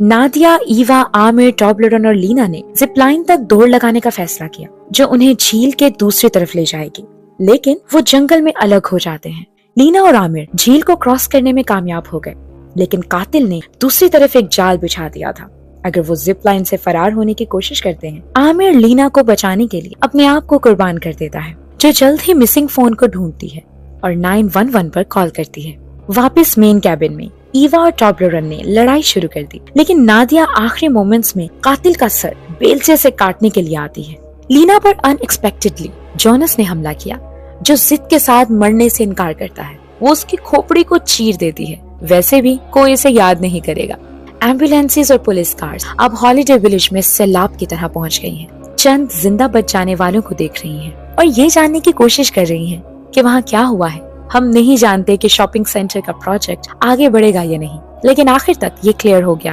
नादिया, ईवा, आमिर, टॉबलरन और लीना ने zip line तक दौड़ लगाने का फैसला किया जो उन्हें झील के दूसरी तरफ ले जाएगी, लेकिन वो जंगल में अलग हो जाते हैं। लीना और आमिर झील को क्रॉस करने में कामयाब हो गए, लेकिन कातिल ने दूसरी तरफ एक जाल बिछा दिया था। अगर वो जिप लाइन से फरार होने की कोशिश करते हैं, आमिर लीना को बचाने के लिए अपने आप को कुर्बान कर देता है, जो जल्द ही मिसिंग फोन को ढूंढती है और 911 पर कॉल करती है। वापस मेन कैबिन में ईवा और टॉबलरन ने लड़ाई शुरू कर दी, लेकिन नादिया आखिरी मोमेंट्स में कातिल का सर बेलचे से काटने के लिए आती है। लीना पर अनएक्सपेक्टेडली जोनस ने हमला किया, जो जिद के साथ मरने से इनकार करता है। वो उसकी खोपड़ी को चीर देती है। वैसे भी कोई इसे याद नहीं करेगा। एम्बुलेंसेस और पुलिस कार्स अब हॉलिडे विलेज में सैलाब की तरह पहुंच गई हैं। चंद जिंदा बच जाने वालों को देख रही हैं और ये जानने की कोशिश कर रही हैं कि वहाँ क्या हुआ है। हम नहीं जानते कि शॉपिंग सेंटर का प्रोजेक्ट आगे बढ़ेगा या नहीं, लेकिन आखिर तक ये क्लियर हो गया है